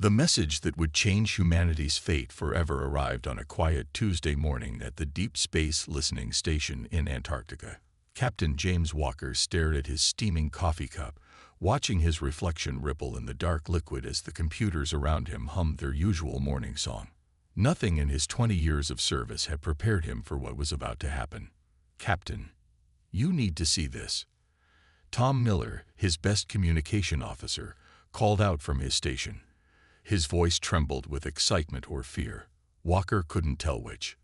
The message that would change humanity's fate forever arrived on a quiet Tuesday morning at the Deep Space Listening Station in Antarctica. Captain James Walker stared at his steaming coffee cup, watching his reflection ripple in the dark liquid as the computers around him hummed their usual morning song. Nothing in his 20 years of service had prepared him for what was about to happen. "Captain, you need to see this." Tom Miller, his best communication officer, called out from his station. His voice trembled with excitement or fear. Walker couldn't tell which.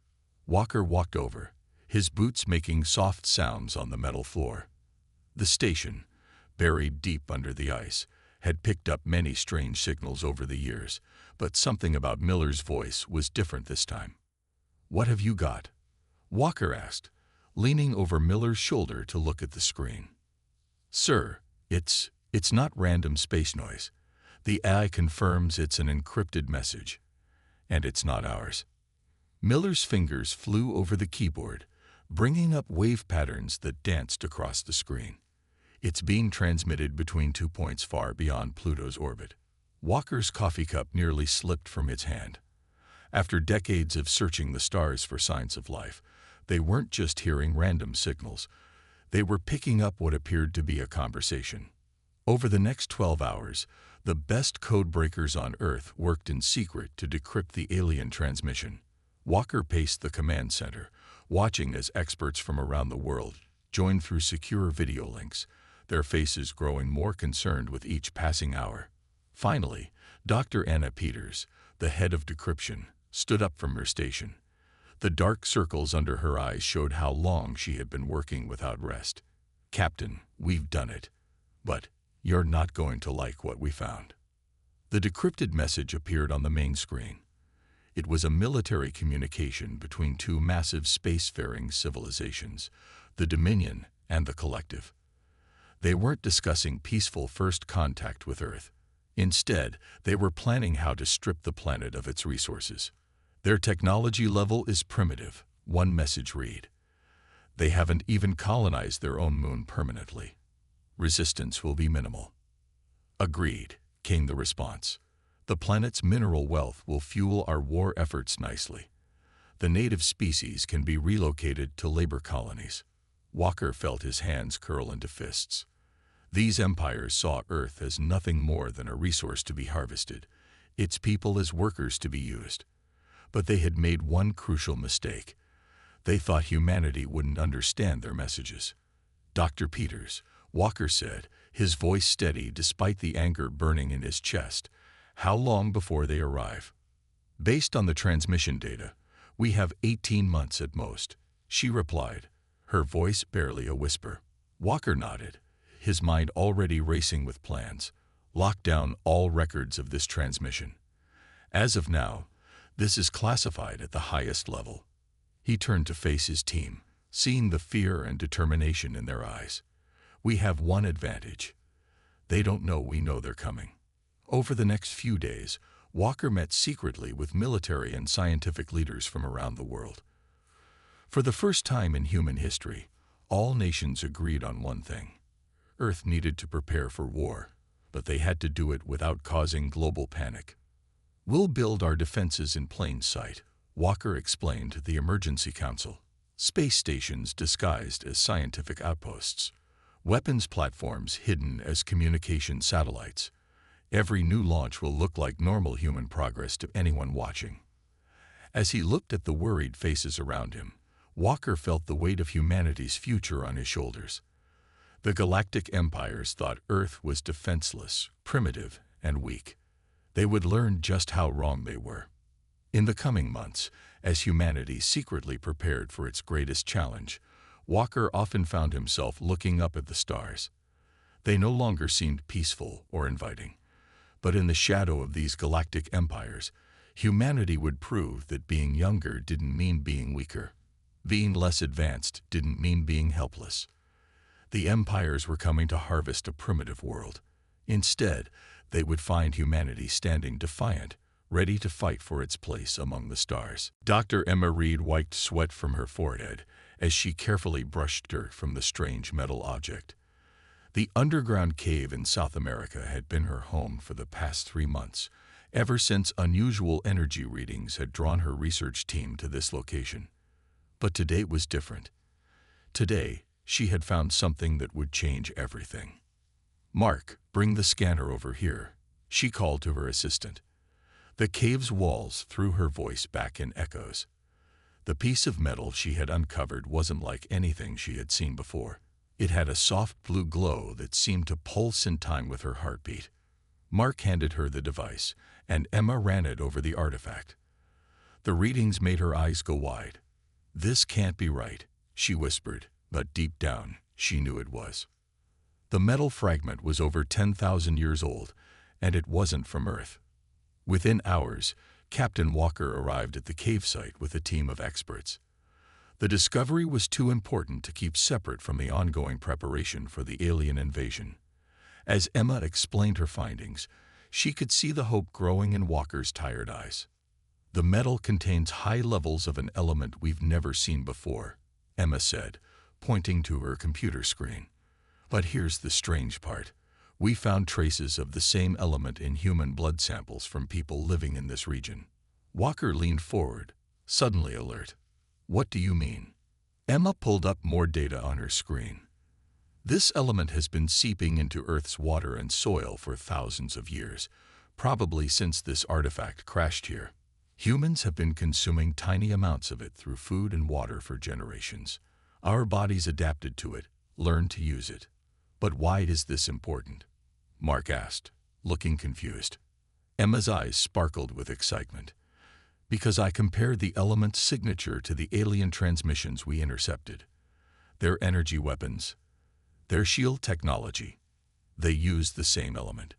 Walker walked over, his boots making soft sounds on the metal floor. The station, buried deep under the ice, had picked up many strange signals over the years, but something about Miller's voice was different this time. "What have you got?" Walker asked, leaning over Miller's shoulder to look at the screen. "Sir, it's not random space noise. The AI confirms it's an encrypted message, and it's not ours." Miller's fingers flew over the keyboard, bringing up wave patterns that danced across the screen. "It's being transmitted between 2 points far beyond Pluto's orbit." Walker's coffee cup nearly slipped from its hand. After decades of searching the stars for signs of life, they weren't just hearing random signals. They were picking up what appeared to be a conversation. Over the next 12 hours, the best code breakers on Earth worked in secret to decrypt the alien transmission. Walker paced the command center, watching as experts from around the world joined through secure video links, their faces growing more concerned with each passing hour. Finally, Dr. Anna Peters, the head of decryption, stood up from her station. The dark circles under her eyes showed how long she had been working without rest. "Captain, we've done it. But you're not going to like what we found." The decrypted message appeared on the main screen. It was a military communication between two massive spacefaring civilizations, the Dominion and the Collective. They weren't discussing peaceful first contact with Earth. Instead, they were planning how to strip the planet of its resources. "Their technology level is primitive," one message read. "They haven't even colonized their own moon permanently. Resistance will be minimal." "Agreed," came the response. "The planet's mineral wealth will fuel our war efforts nicely. The native species can be relocated to labor colonies." Walker felt his hands curl into fists. These empires saw Earth as nothing more than a resource to be harvested, its people as workers to be used. But they had made one crucial mistake. They thought humanity wouldn't understand their messages. "Dr. Peters," Walker said, his voice steady despite the anger burning in his chest, "how long before they arrive?" "Based on the transmission data, we have 18 months at most," she replied, her voice barely a whisper. Walker nodded, his mind already racing with plans. "Lock down all records of this transmission. As of now, this is classified at the highest level." He turned to face his team, seeing the fear and determination in their eyes. "We have one advantage. They don't know we know they're coming." Over the next few days, Walker met secretly with military and scientific leaders from around the world. For the first time in human history, all nations agreed on one thing. Earth needed to prepare for war, but they had to do it without causing global panic. "We'll build our defenses in plain sight," Walker explained to the Emergency Council. "Space stations disguised as scientific outposts. Weapons platforms hidden as communication satellites. Every new launch will look like normal human progress to anyone watching." As he looked at the worried faces around him, Walker felt the weight of humanity's future on his shoulders. The galactic empires thought Earth was defenseless, primitive, and weak. They would learn just how wrong they were. In the coming months, as humanity secretly prepared for its greatest challenge, Walker often found himself looking up at the stars. They no longer seemed peaceful or inviting. But in the shadow of these galactic empires, humanity would prove that being younger didn't mean being weaker. Being less advanced didn't mean being helpless. The empires were coming to harvest a primitive world. Instead, they would find humanity standing defiant, ready to fight for its place among the stars. Dr. Emma Reed wiped sweat from her forehead as she carefully brushed dirt from the strange metal object. The underground cave in South America had been her home for the past 3 months, ever since unusual energy readings had drawn her research team to this location. But today was different. Today, she had found something that would change everything. "Mark, bring the scanner over here," she called to her assistant. The cave's walls threw her voice back in echoes. The piece of metal she had uncovered wasn't like anything she had seen before. It had a soft blue glow that seemed to pulse in time with her heartbeat. Mark handed her the device, and Emma ran it over the artifact. The readings made her eyes go wide. "This can't be right," she whispered, but deep down, she knew it was. The metal fragment was over 10,000 years old, and it wasn't from Earth. Within hours, Captain Walker arrived at the cave site with a team of experts. The discovery was too important to keep separate from the ongoing preparation for the alien invasion. As Emma explained her findings, she could see the hope growing in Walker's tired eyes. "The metal contains high levels of an element we've never seen before," Emma said, pointing to her computer screen. "But here's the strange part. We found traces of the same element in human blood samples from people living in this region." Walker leaned forward, suddenly alert. "What do you mean?" Emma pulled up more data on her screen. "This element has been seeping into Earth's water and soil for thousands of years, probably since this artifact crashed here. Humans have been consuming tiny amounts of it through food and water for generations. Our bodies adapted to it, learned to use it. But why is this important?" Mark asked, looking confused. Emma's eyes sparkled with excitement. "Because I compared the element's signature to the alien transmissions we intercepted. Their energy weapons, their shield technology, they use the same element.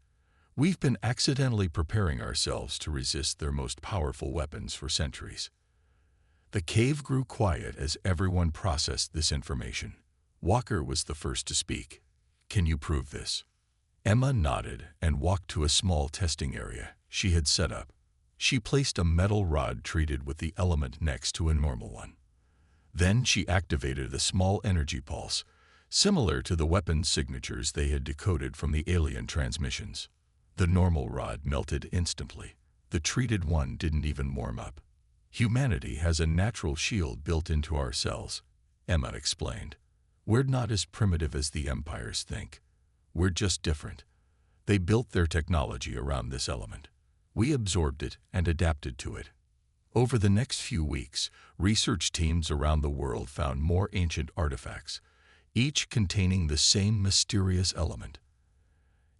We've been accidentally preparing ourselves to resist their most powerful weapons for centuries." The cave grew quiet as everyone processed this information. Walker was the first to speak. "Can you prove this?" Emma nodded and walked to a small testing area she had set up. She placed a metal rod treated with the element next to a normal one. Then she activated a small energy pulse, similar to the weapon signatures they had decoded from the alien transmissions. The normal rod melted instantly. The treated one didn't even warm up. "Humanity has a natural shield built into our cells," Emma explained. "We're not as primitive as the empires think. We're just different. They built their technology around this element. We absorbed it and adapted to it." Over the next few weeks, research teams around the world found more ancient artifacts, each containing the same mysterious element.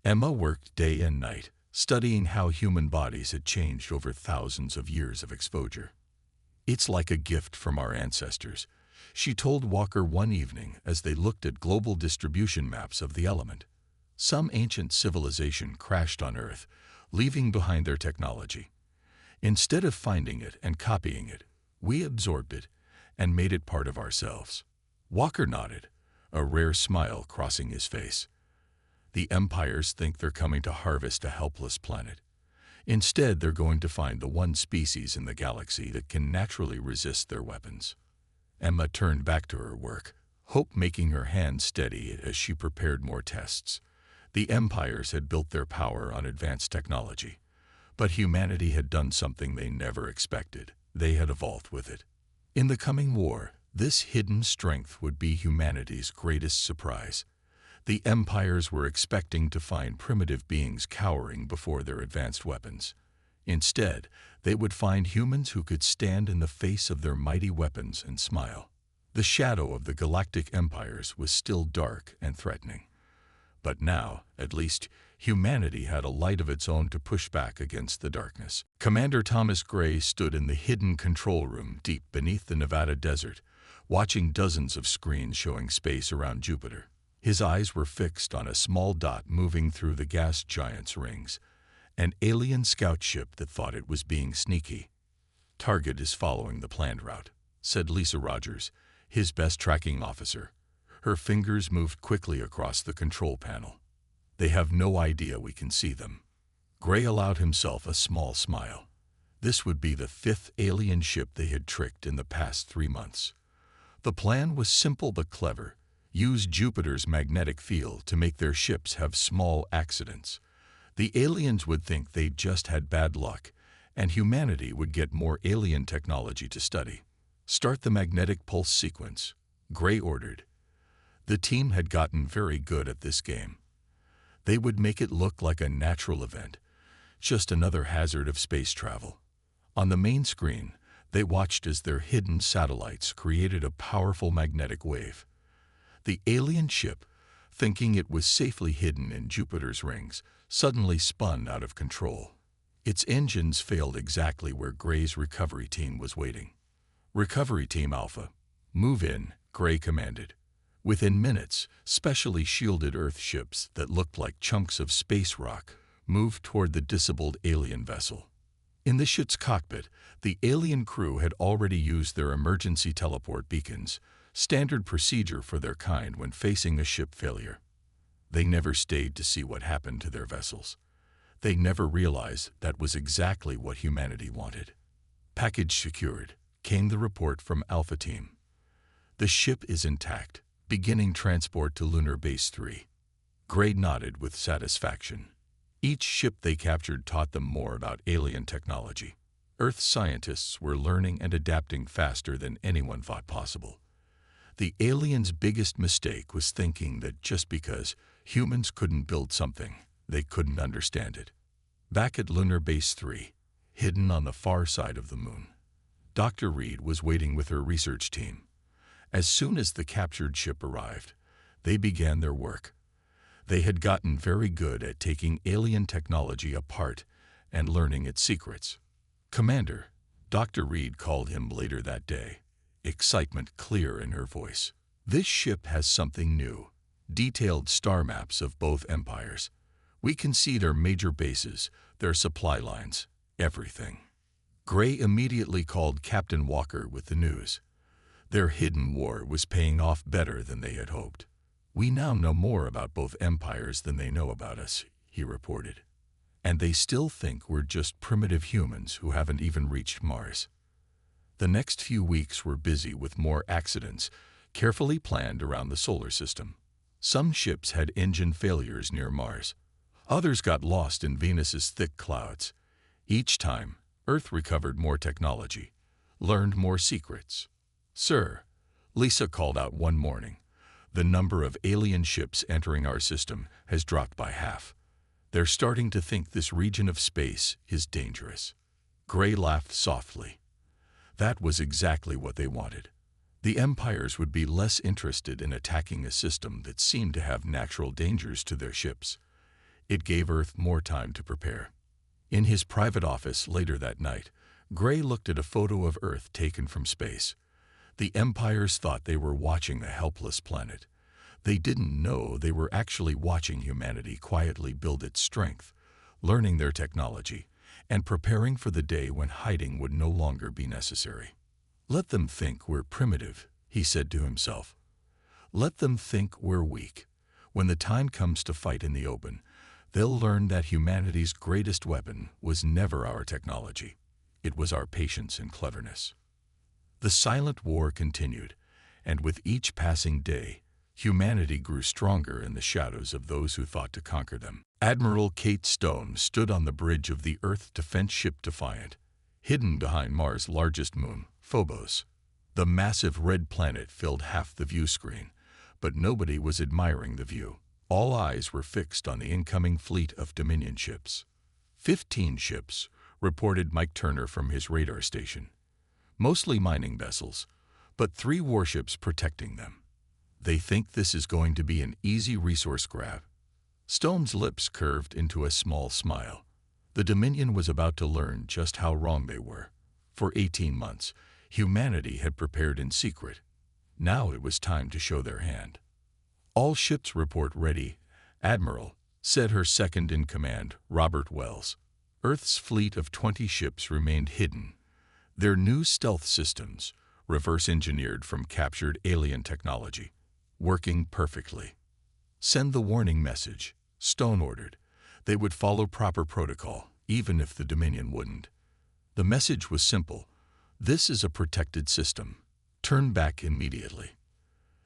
Emma worked day and night, studying how human bodies had changed over thousands of years of exposure. "It's like a gift from our ancestors," she told Walker one evening as they looked at global distribution maps of the element. "Some ancient civilization crashed on Earth, leaving behind their technology. Instead of finding it and copying it, we absorbed it and made it part of ourselves." Walker nodded, a rare smile crossing his face. "The empires think they're coming to harvest a helpless planet. Instead, they're going to find the one species in the galaxy that can naturally resist their weapons." Emma turned back to her work, hope making her hands steady as she prepared more tests. The empires had built their power on advanced technology, but humanity had done something they never expected. They had evolved with it. In the coming war, this hidden strength would be humanity's greatest surprise. The empires were expecting to find primitive beings cowering before their advanced weapons. Instead, they would find humans who could stand in the face of their mighty weapons and smile. The shadow of the galactic empires was still dark and threatening. But now, at least, humanity had a light of its own to push back against the darkness. Commander Thomas Gray stood in the hidden control room deep beneath the Nevada desert, watching dozens of screens showing space around Jupiter. His eyes were fixed on a small dot moving through the gas giant's rings, an alien scout ship that thought it was being sneaky. "Target is following the planned route," said Lisa Rogers, his best tracking officer. Her fingers moved quickly across the control panel. "They have no idea we can see them." Gray allowed himself a small smile. This would be the fifth alien ship they had tricked in the past 3 months. The plan was simple but clever. Use Jupiter's magnetic field to make their ships have small accidents. The aliens would think they just had bad luck, and humanity would get more alien technology to study. Start the magnetic pulse sequence, Gray ordered. The team had gotten very good at this game. They would make it look like a natural event, just another hazard of space travel. On the main screen, they watched as their hidden satellites created a powerful magnetic wave. The alien ship, thinking it was safely hidden in Jupiter's rings, suddenly spun out of control. Its engines failed exactly where Gray's recovery team was waiting. Recovery Team Alpha, move in, Gray commanded. Within minutes, specially shielded Earth ships that looked like chunks of space rock moved toward the disabled alien vessel. In the ship's cockpit, the alien crew had already used their emergency teleport beacons, standard procedure for their kind when facing a ship failure. They never stayed to see what happened to their vessels. They never realized that was exactly what humanity wanted. Package secured, came the report from Alpha Team. The ship is intact, beginning transport to Lunar Base 3. Gray nodded with satisfaction. Each ship they captured taught them more about alien technology. Earth scientists were learning and adapting faster than anyone thought possible. The aliens' biggest mistake was thinking that just because humans couldn't build something, they couldn't understand it. Back at Lunar Base 3, hidden on the far side of the moon, Dr. Reed was waiting with her research team. As soon as the captured ship arrived, they began their work. They had gotten very good at taking alien technology apart and learning its secrets. Commander, Dr. Reed called him later that day, excitement clear in her voice. This ship has something new, detailed star maps of both empires. We can see their major bases, their supply lines, everything. Gray immediately called Captain Walker with the news. Their hidden war was paying off better than they had hoped. We now know more about both empires than they know about us, he reported. And they still think we're just primitive humans who haven't even reached Mars. The next few weeks were busy with more accidents, carefully planned around the solar system. Some ships had engine failures near Mars. Others got lost in Venus's thick clouds. Each time, Earth recovered more technology, learned more secrets. Sir, Lisa called out one morning, the number of alien ships entering our system has dropped by half. They're starting to think this region of space is dangerous. Gray laughed softly. That was exactly what they wanted. The empires would be less interested in attacking a system that seemed to have natural dangers to their ships. It gave Earth more time to prepare. In his private office later that night, Gray looked at a photo of Earth taken from space. The empires thought they were watching a helpless planet. They didn't know they were actually watching humanity quietly build its strength, learning their technology, and preparing for the day when hiding would no longer be necessary. Let them think we're primitive, he said to himself. Let them think we're weak. When the time comes to fight in the open, they'll learn that humanity's greatest weapon was never our technology. It was our patience and cleverness. The silent war continued, and with each passing day, humanity grew stronger in the shadows of those who thought to conquer them. Admiral Kate Stone stood on the bridge of the Earth defense ship Defiant, hidden behind Mars' largest moon, Phobos. The massive red planet filled half the view screen, but nobody was admiring the view. All eyes were fixed on the incoming fleet of Dominion ships. 15 ships, reported Mike Turner from his radar station. Mostly mining vessels, but 3 warships protecting them. They think this is going to be an easy resource grab. Stone's lips curved into a small smile. The Dominion was about to learn just how wrong they were. For 18 months, humanity had prepared in secret. Now it was time to show their hand. All ships report ready, Admiral, said her second-in-command, Robert Wells. Earth's fleet of 20 ships remained hidden. Their new stealth systems, reverse-engineered from captured alien technology, working perfectly. Send the warning message, Stone ordered. They would follow proper protocol, even if the Dominion wouldn't. The message was simple. This is a protected system. Turn back immediately.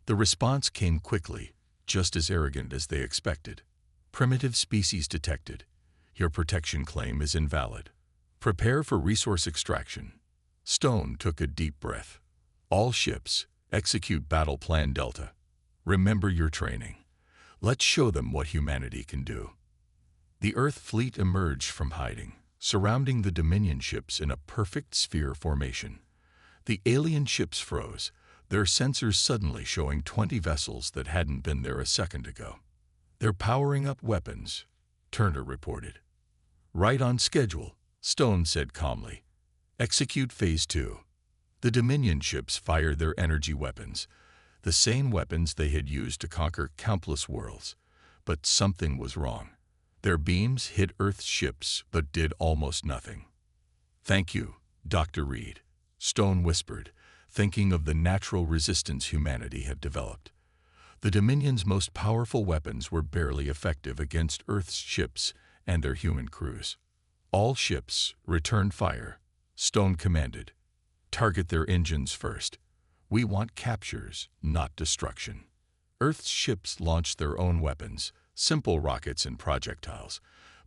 The response came quickly, just as arrogant as they expected. Primitive species detected. Your protection claim is invalid. Prepare for resource extraction. Stone took a deep breath. All ships, execute Battle Plan Delta. Remember your training. Let's show them what humanity can do. The Earth fleet emerged from hiding, surrounding the Dominion ships in a perfect sphere formation. The alien ships froze, their sensors suddenly showing 20 vessels that hadn't been there a second ago. They're powering up weapons, Turner reported. Right on schedule, Stone said calmly. Execute Phase 2. The Dominion ships fired their energy weapons, the same weapons they had used to conquer countless worlds. But something was wrong. Their beams hit Earth's ships but did almost nothing. Thank you, Dr. Reed, Stone whispered, thinking of the natural resistance humanity had developed. The Dominion's most powerful weapons were barely effective against Earth's ships and their human crews. All ships, return fire, Stone commanded. Target their engines first. We want captures, not destruction. Earth's ships launched their own weapons, simple rockets and projectiles,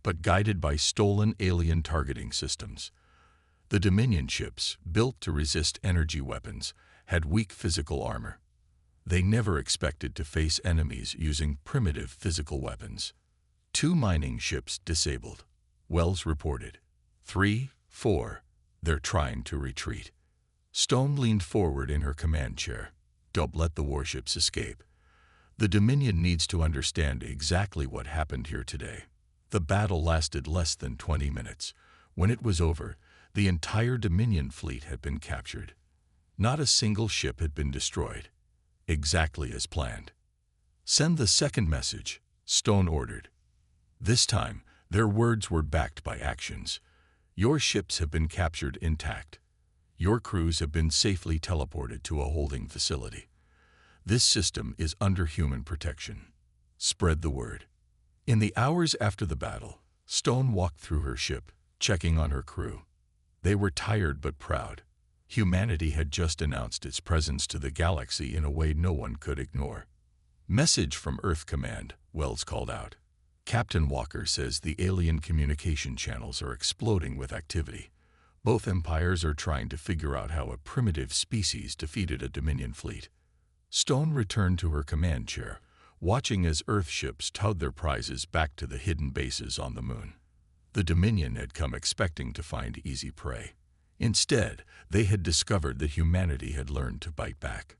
but guided by stolen alien targeting systems. The Dominion ships, built to resist energy weapons, had weak physical armor. They never expected to face enemies using primitive physical weapons. 2 mining ships disabled, Wells reported. 3, 4, they're trying to retreat. Stone leaned forward in her command chair. Don't let the warships escape. The Dominion needs to understand exactly what happened here today. The battle lasted less than 20 minutes. When it was over, the entire Dominion fleet had been captured. Not a single ship had been destroyed. Exactly as planned. Send the second message, Stone ordered. This time, their words were backed by actions. Your ships have been captured intact. Your crews have been safely teleported to a holding facility. This system is under human protection. Spread the word. In the hours after the battle, Stone walked through her ship, checking on her crew. They were tired but proud. Humanity had just announced its presence to the galaxy in a way no one could ignore. Message from Earth Command, Wells called out. Captain Walker says the alien communication channels are exploding with activity. Both empires are trying to figure out how a primitive species defeated a Dominion fleet. Stone returned to her command chair, watching as Earth ships towed their prizes back to the hidden bases on the moon. The Dominion had come expecting to find easy prey. Instead, they had discovered that humanity had learned to bite back.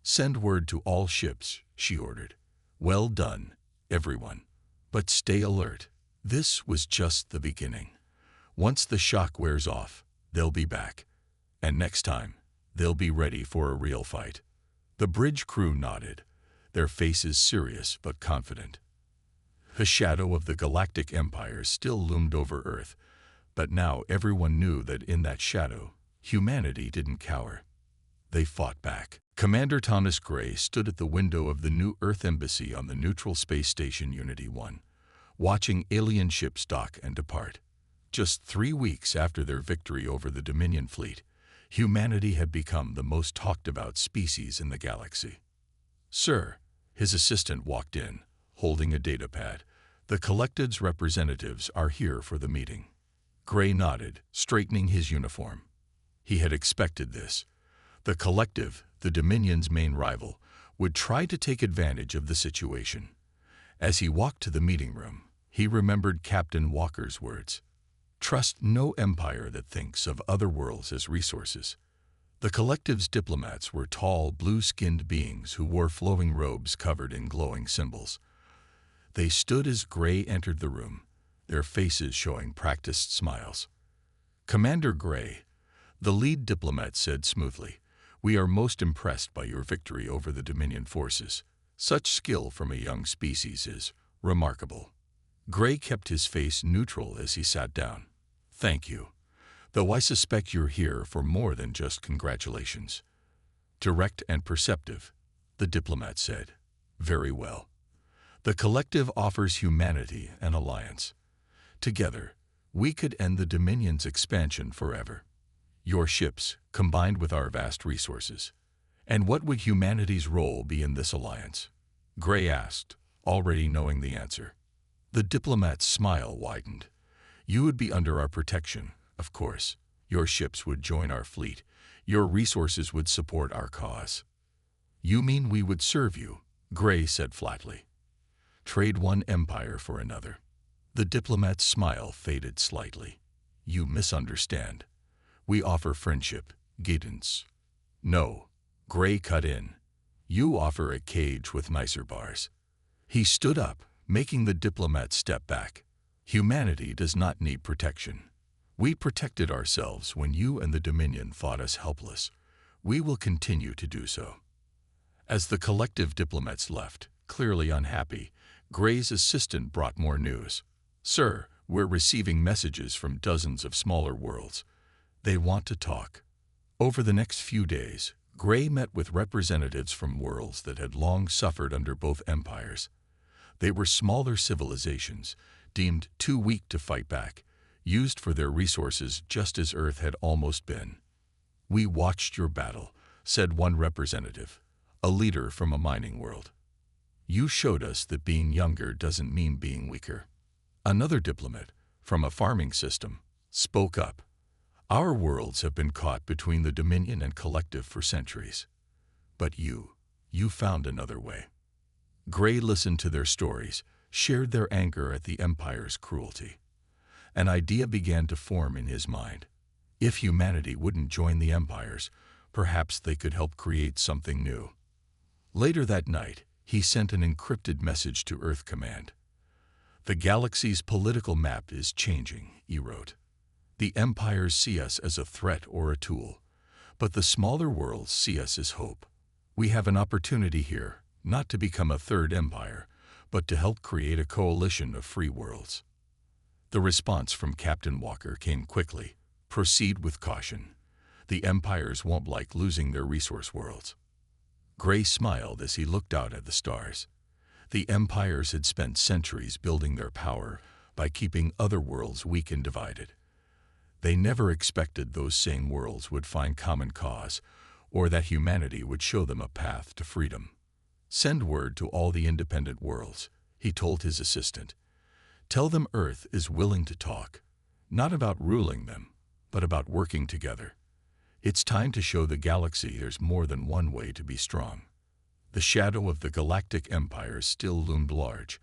Send word to all ships, she ordered. Well done, everyone. But stay alert. This was just the beginning. Once the shock wears off, they'll be back. And next time, they'll be ready for a real fight. The bridge crew nodded, their faces serious but confident. The shadow of the Galactic Empire still loomed over Earth, but now everyone knew that in that shadow, humanity didn't cower. They fought back. Commander Thomas Gray stood at the window of the new Earth Embassy on the neutral space station Unity 1, watching alien ships dock and depart. Just 3 weeks after their victory over the Dominion fleet, humanity had become the most talked-about species in the galaxy. Sir, his assistant walked in, holding a datapad. The Collective's representatives are here for the meeting. Gray nodded, straightening his uniform. He had expected this. The Collective, the Dominion's main rival, would try to take advantage of the situation. As he walked to the meeting room, he remembered Captain Walker's words. Trust no empire that thinks of other worlds as resources. The Collective's diplomats were tall, blue-skinned beings who wore flowing robes covered in glowing symbols. They stood as Gray entered the room, their faces showing practiced smiles. Commander Gray, the lead diplomat said smoothly, we are most impressed by your victory over the Dominion forces. Such skill from a young species is remarkable. Gray kept his face neutral as he sat down. Thank you, though I suspect you're here for more than just congratulations. Direct and perceptive, the diplomat said. Very well. The Collective offers humanity an alliance. Together, we could end the Dominion's expansion forever. Your ships, combined with our vast resources. And what would humanity's role be in this alliance? Gray asked, already knowing the answer. The diplomat's smile widened. You would be under our protection, of course. Your ships would join our fleet. Your resources would support our cause. You mean we would serve you? Gray said flatly. Trade one empire for another. The diplomat's smile faded slightly. You misunderstand. We offer friendship, guidance. No, Gray cut in. You offer a cage with nicer bars. He stood up, making the diplomat step back. Humanity does not need protection. We protected ourselves when you and the Dominion thought us helpless. We will continue to do so. As the collective diplomats left, clearly unhappy, Gray's assistant brought more news. Sir, we're receiving messages from dozens of smaller worlds. They want to talk. Over the next few days, Gray met with representatives from worlds that had long suffered under both empires. They were smaller civilizations, deemed too weak to fight back, used for their resources just as Earth had almost been. We watched your battle, said one representative, a leader from a mining world. You showed us that being younger doesn't mean being weaker. Another diplomat, from a farming system, spoke up. Our worlds have been caught between the Dominion and Collective for centuries. But you found another way. Gray listened to their stories, shared their anger at the Empire's cruelty. An idea began to form in his mind. If humanity wouldn't join the Empires, perhaps they could help create something new. Later that night, he sent an encrypted message to Earth Command. The galaxy's political map is changing, he wrote. The empires see us as a threat or a tool, but the smaller worlds see us as hope. We have an opportunity here, not to become a third empire, but to help create a coalition of free worlds. The response from Captain Walker came quickly. Proceed with caution. The empires won't like losing their resource worlds. Gray smiled as he looked out at the stars. The empires had spent centuries building their power by keeping other worlds weak and divided. They never expected those same worlds would find common cause, or that humanity would show them a path to freedom. Send word to all the independent worlds, he told his assistant. Tell them Earth is willing to talk, not about ruling them, but about working together. It's time to show the galaxy there's more than one way to be strong. The shadow of the Galactic Empire still loomed large,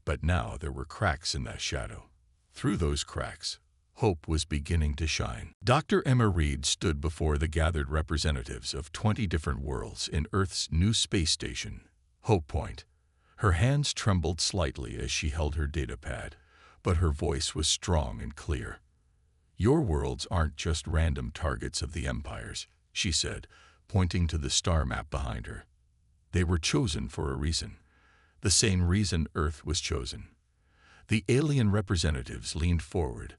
but now there were cracks in that shadow. Through those cracks, hope was beginning to shine. Dr. Emma Reed stood before the gathered representatives of 20 different worlds in Earth's new space station, Hope Point. Her hands trembled slightly as she held her datapad, but her voice was strong and clear. Your worlds aren't just random targets of the empires, she said, pointing to the star map behind her. They were chosen for a reason, the same reason Earth was chosen. The alien representatives leaned forward,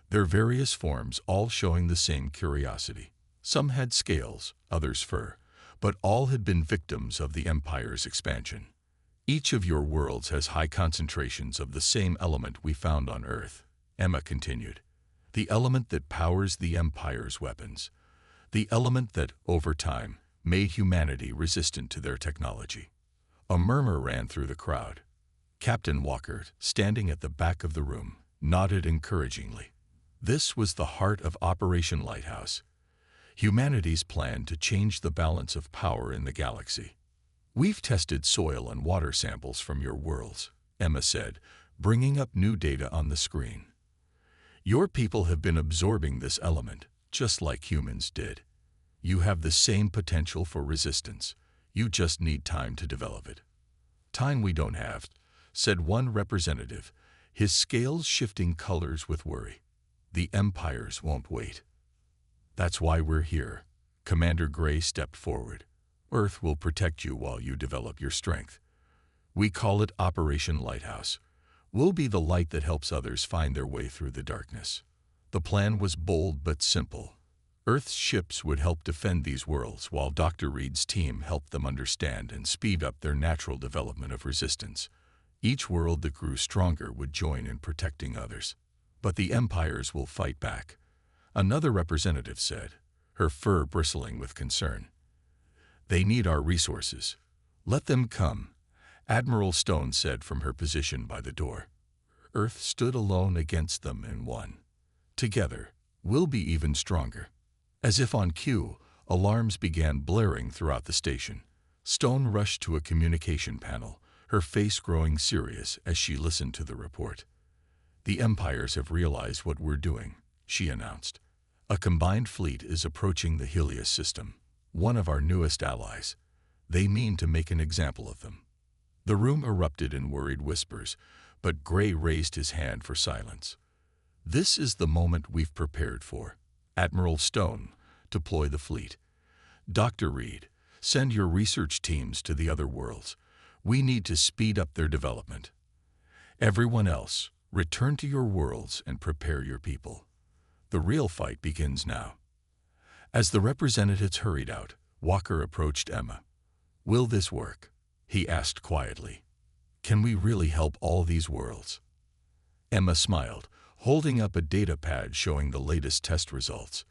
their various forms all showing the same curiosity. Some had scales, others fur, but all had been victims of the Empire's expansion. Each of your worlds has high concentrations of the same element we found on Earth, Emma continued. The element that powers the Empire's weapons. The element that, over time, made humanity resistant to their technology. A murmur ran through the crowd. Captain Walker, standing at the back of the room, nodded encouragingly. This was the heart of Operation Lighthouse, humanity's plan to change the balance of power in the galaxy. We've tested soil and water samples from your worlds, Emma said, bringing up new data on the screen. Your people have been absorbing this element, just like humans did. You have the same potential for resistance. You just need time to develop it. Time we don't have, said one representative, his scales shifting colors with worry. The empires won't wait. That's why we're here. Commander Gray stepped forward. Earth will protect you while you develop your strength. We call it Operation Lighthouse. We'll be the light that helps others find their way through the darkness. The plan was bold but simple. Earth's ships would help defend these worlds while Dr. Reed's team helped them understand and speed up their natural development of resistance. Each world that grew stronger would join in protecting others. But the empires will fight back, another representative said, her fur bristling with concern. They need our resources. Let them come, Admiral Stone said from her position by the door. Earth stood alone against them and won. Together, we'll be even stronger. As if on cue, alarms began blaring throughout the station. Stone rushed to a communication panel, her face growing serious as she listened to the report. "The Empires have realized what we're doing," she announced. "A combined fleet is approaching the Helios system, one of our newest allies. They mean to make an example of them." The room erupted in worried whispers, but Gray raised his hand for silence. "This is the moment we've prepared for. Admiral Stone, deploy the fleet. Dr. Reed, send your research teams to the other worlds. We need to speed up their development. Everyone else, return to your worlds and prepare your people. The real fight begins now." As the representatives hurried out, Walker approached Emma. "Will this work?" he asked quietly. "Can we really help all these worlds?" Emma smiled, holding up a data pad showing the latest test results.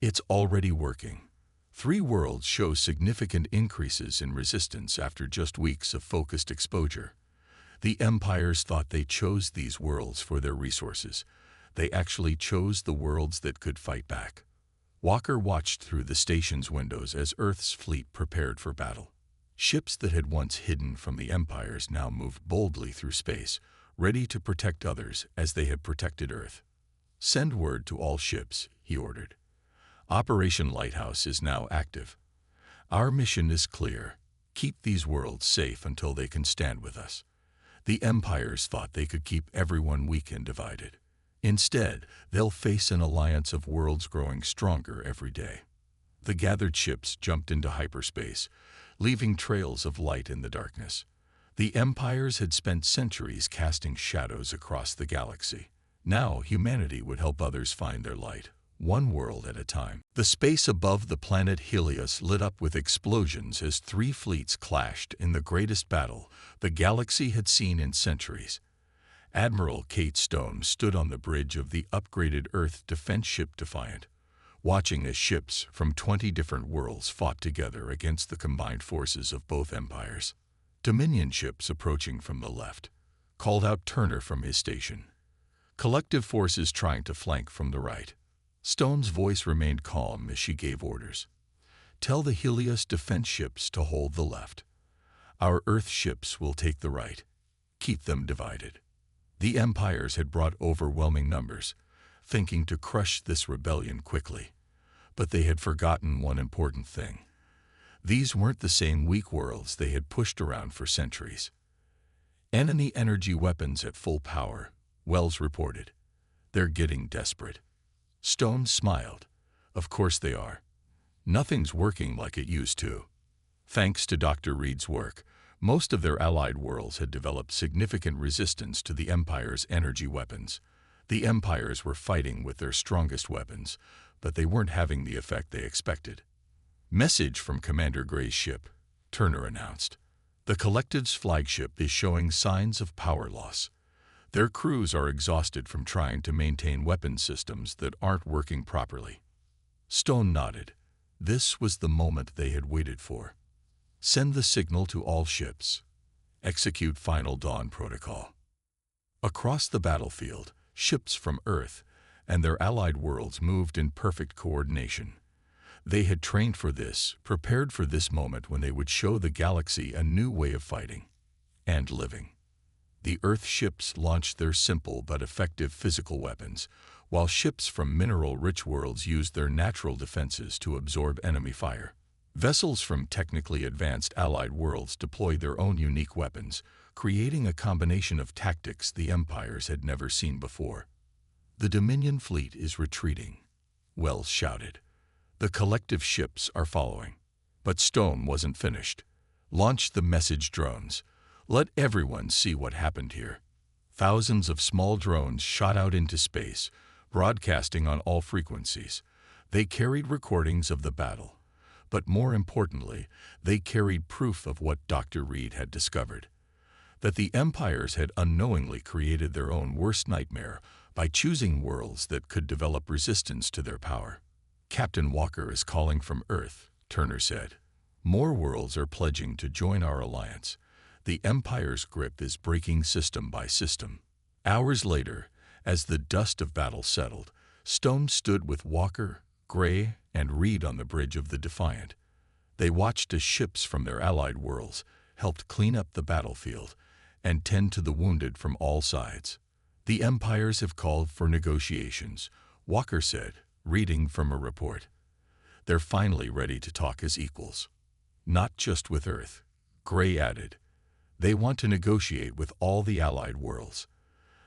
"It's already working. 3 worlds show significant increases in resistance after just weeks of focused exposure. The Empires thought they chose these worlds for their resources. They actually chose the worlds that could fight back." Walker watched through the station's windows as Earth's fleet prepared for battle. Ships that had once hidden from the Empires now moved boldly through space, ready to protect others as they had protected Earth. "Send word to all ships," he ordered. "Operation Lighthouse is now active. Our mission is clear: keep these worlds safe until they can stand with us. The Empires thought they could keep everyone weak and divided. Instead, they'll face an alliance of worlds growing stronger every day." The gathered ships jumped into hyperspace, leaving trails of light in the darkness. The Empires had spent centuries casting shadows across the galaxy. Now humanity would help others find their light, one world at a time. The space above the planet Helios lit up with explosions as 3 fleets clashed in the greatest battle the galaxy had seen in centuries. Admiral Kate Stone stood on the bridge of the upgraded Earth defense ship Defiant, watching as ships from 20 different worlds fought together against the combined forces of both empires. Dominion ships approaching from the left called out Turner from his station. Collective forces trying to flank from the right. Stone's voice remained calm as she gave orders. "Tell the Helios defense ships to hold the left. Our Earth ships will take the right. Keep them divided." The Empires had brought overwhelming numbers, thinking to crush this rebellion quickly. But they had forgotten one important thing. These weren't the same weak worlds they had pushed around for centuries. "Enemy energy weapons at full power," Wells reported. "They're getting desperate." Stone smiled. "Of course they are. Nothing's working like it used to." Thanks to Dr. Reed's work, most of their allied worlds had developed significant resistance to the Empire's energy weapons. The Empires were fighting with their strongest weapons, but they weren't having the effect they expected. "Message from Commander Gray's ship," Turner announced. "The Collective's flagship is showing signs of power loss. Their crews are exhausted from trying to maintain weapon systems that aren't working properly." Stone nodded. This was the moment they had waited for. "Send the signal to all ships. Execute Final Dawn Protocol." Across the battlefield, ships from Earth and their allied worlds moved in perfect coordination. They had trained for this, prepared for this moment when they would show the galaxy a new way of fighting and living. The Earth ships launched their simple but effective physical weapons, while ships from mineral-rich worlds used their natural defenses to absorb enemy fire. Vessels from technically advanced allied worlds deployed their own unique weapons, creating a combination of tactics the Empires had never seen before. "The Dominion fleet is retreating," Wells shouted. "The Collective ships are following." But Stone wasn't finished. "Launch the message drones. Let everyone see what happened here." Thousands of small drones shot out into space, broadcasting on all frequencies. They carried recordings of the battle. But more importantly, they carried proof of what Dr. Reed had discovered: that the Empires had unknowingly created their own worst nightmare by choosing worlds that could develop resistance to their power. "Captain Walker is calling from Earth," Turner said. "More worlds are pledging to join our alliance. The Empire's grip is breaking system by system." Hours later, as the dust of battle settled, Stone stood with Walker, Gray, and Reed on the bridge of the Defiant. They watched as ships from their allied worlds helped clean up the battlefield and tend to the wounded from all sides. "The empires have called for negotiations," Walker said, reading from a report. "They're finally ready to talk as equals. Not just with Earth," Gray added. "They want to negotiate with all the allied worlds.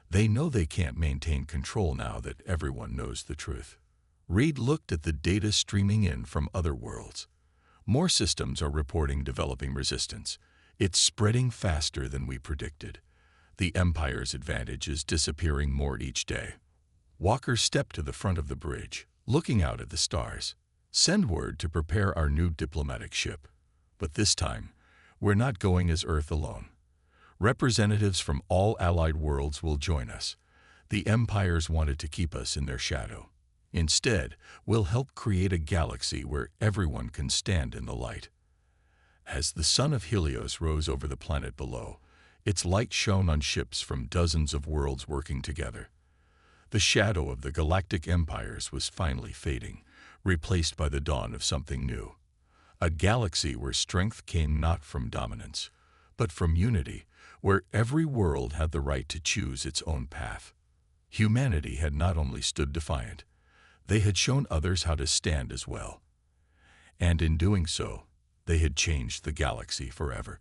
They know they can't maintain control now that everyone knows the truth." Reed looked at the data streaming in from other worlds. "More systems are reporting developing resistance. It's spreading faster than we predicted. The Empire's advantage is disappearing more each day." Walker stepped to the front of the bridge, looking out at the stars. "Send word to prepare our new diplomatic ship. But this time, we're not going as Earth alone. Representatives from all allied worlds will join us. The Empires wanted to keep us in their shadow. Instead, we'll help create a galaxy where everyone can stand in the light." As the sun of Helios rose over the planet below, its light shone on ships from dozens of worlds working together. The shadow of the galactic empires was finally fading, replaced by the dawn of something new. A galaxy where strength came not from dominance, but from unity, where every world had the right to choose its own path. Humanity had not only stood defiant, they had shown others how to stand as well. And in doing so, they had changed the galaxy forever.